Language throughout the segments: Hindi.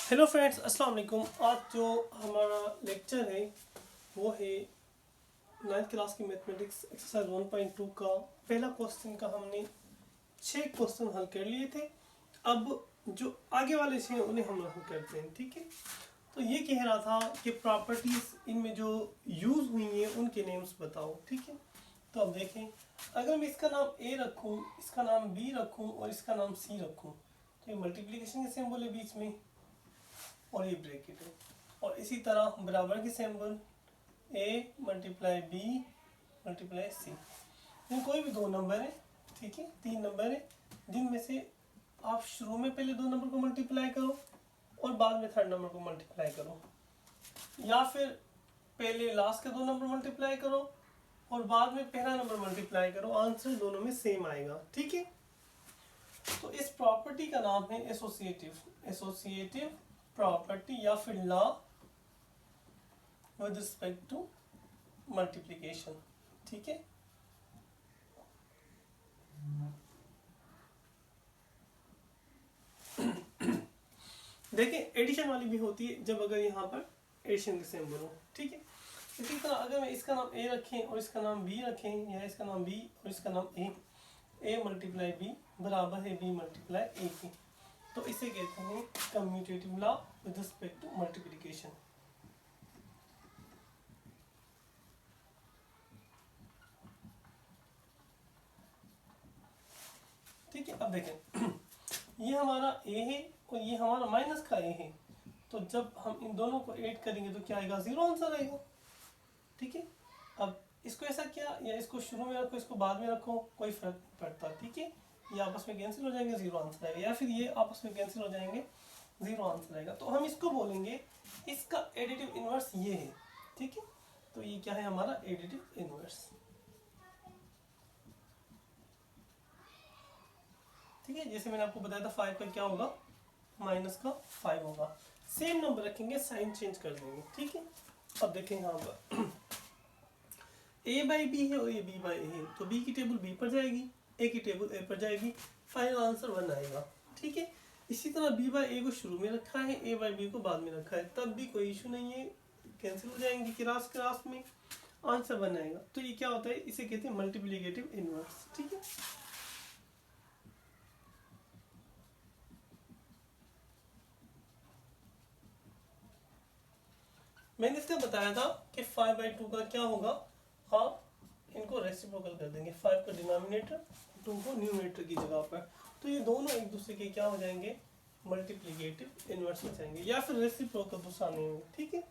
हेलो फ्रेंड्स, अस्सलाम वालेकुम। आज जो हमारा लेक्चर है वो है 9th क्लास की मैथमेटिक्स एक्सरसाइज 1.2 का पहला क्वेश्चन का हमने 6 क्वेश्चन हल कर लिए थे। अब जो आगे वाले हैं उन्हें हम हल करते हैं, ठीक है। तो ये कह रहा था कि प्रॉपर्टीज इनमें जो यूज़ हुई हैं उनके नेम्स बताओ, ठीक है। तो अब देखें, अगर मैं इसका नाम ए रखूँ, इसका नाम बी रखूँ और इसका नाम सी रखूँ, तो ये मल्टीप्लिकेशन के सिंबल है बीच में और ये ब्रैकेट है। और इसी तरह बराबर के symbol a multiply b multiply c। इन कोई भी दो नंबर है, ठीक है, 3 नंबर है जिनमें से आप शुरू में पहले 2 नंबर को मल्टीप्लाई करो और बाद में 3rd नंबर को मल्टीप्लाई करो, या फिर पहले लास्ट के 2 नंबर मल्टीप्लाई करो और बाद में पहला नंबर मल्टीप्लाई करो। आंसर दोनों में सेम आएगा, ठीक है। तो इस प्रॉपर्टी का नाम है एसोसिएटिव प्रॉपर्टी या फिर law with respect to multiplication, ठीक है। देखिए, एडिशन वाली भी होती है जब अगर यहाँ पर एडिशन के सिंबल हो, ठीक है। इसी तरह अगर मैं इसका नाम ए रखें और इसका नाम बी रखें, या इसका नाम बी और इसका नाम ए मल्टीप्लाई बी बराबर है बी मल्टीप्लाई ए के, तो इसे कहते हैं commutative law with respect to multiplication. ठीक है, अब देखें ये हमारा ए है और ये हमारा माइनस का ए है, तो जब हम इन दोनों को ऐड करेंगे तो क्या आएगा, 0 आंसर आएगा, ठीक है। अब इसको ऐसा किया, या इसको शुरू में रखो इसको बाद में रखो, कोई फर्क नहीं पड़ता, ठीक है। ये आपस में कैंसिल हो जाएंगे, 0 आंसर आएगा, या फिर ये आपस में कैंसिल हो जाएंगे, 0 आंसर आएगा। तो हम इसको बोलेंगे इसका एडिटिव इनवर्स ये है, ठीक है। तो ये क्या है हमारा एडिटिव इनवर्स, ठीक है। जैसे मैंने आपको बताया था 5 का क्या होगा, माइनस का 5 होगा। सेम नंबर रखेंगे, साइन चेंज कर देंगे, ठीक है। अब देखें यहाँ पर a बाई बी है और ये b बाई ए है, तो b की टेबल b पर जाएगी, a की टेबल a पर जाएगी, फाइनल आंसर 1 आएगा, ठीक है। इसी तरह b बाई ए को शुरू में रखा है, a बाई b को बाद में रखा है, तब भी कोई इशू नहीं है, कैंसिल हो जाएंगे क्रास में, आंसर 1 आएगा। तो ये क्या होता है, इसे कहते हैं मल्टीप्लिकेटिव इनवर्स, ठीक है। मैंने इसका बताया था कि 5/2 का क्या होगा, आप इनको रेसिप्रोकल कर देंगे, 5 का डिनोमिनेटर 2 को न्यूमरेटर की जगह पर, तो ये दोनों एक दूसरे के क्या हो जाएंगे, मल्टीप्लिकेटिव इनवर्स हो जाएंगे, या फिर रेसिप्रोकल दूसरा नहीं होंगे, ठीक है।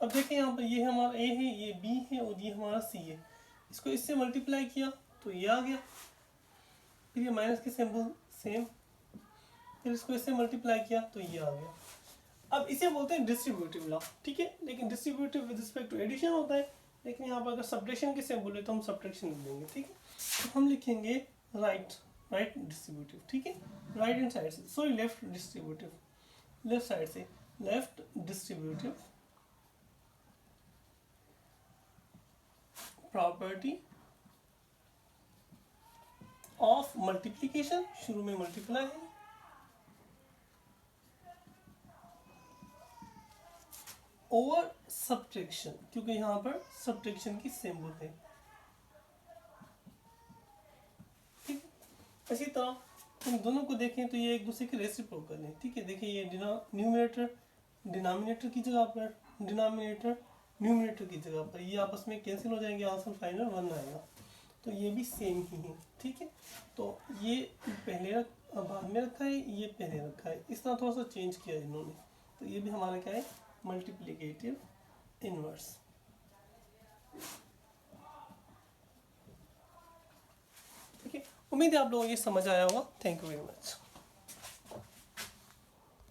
अब देखिए यहाँ पर ये हमारा ए है, ये बी है और ये हमारा सी है, इसको इससे मल्टीप्लाई किया तो ये आ गया, फिर ये माइनस के सिंबल सेम, फिर इसको इससे मल्टीप्लाई किया तो ये आ गया। अब इसे बोलते हैं डिस्ट्रीब्यूटिव लॉ, ठीक है। लेकिन distributive with respect to addition होता है, लेकिन यहाँ पर अगर सब्ट्रैक्शन के सिंबल है तो हम सब्ट्रैक्शन लिख देंगे, ठीक है। तो हम लिखेंगे राइट डिस्ट्रीब्यूटिव, ठीक है, राइट हैंड साइड से, sorry left distributive, left side से left distributive property of multiplication, शुरू में मल्टीप्लाई है, ओवर सब्ट्रैक्शन, क्योंकि यहाँ पर सब्ट्रैक्शन की सिंबल है, ठीक। इसी तरह इन दोनों को देखें तो ये एक दूसरे के रेसिप्रोकल है, ठीक है। देखिए ये न्यूमरेटर डिनोमिनेटर की जगह पर, डिनोमिनेटर न्यूमरेटर की जगह पर, ये आपस में कैंसिल हो जाएंगे, आंसर फाइनल 1 आएगा। तो ये भी सेम ही है, ठीक है। तो ये पहले बाद में रखा है, ये पहले रखा है, इस तरह थोड़ा सा चेंज किया इन्होंने, तो ये भी हमारा क्या है, मल्टीप्लिकेटिव इनवर्स। ठीक है, उम्मीद है आप लोगों को ये समझ आया होगा। Thank you very much.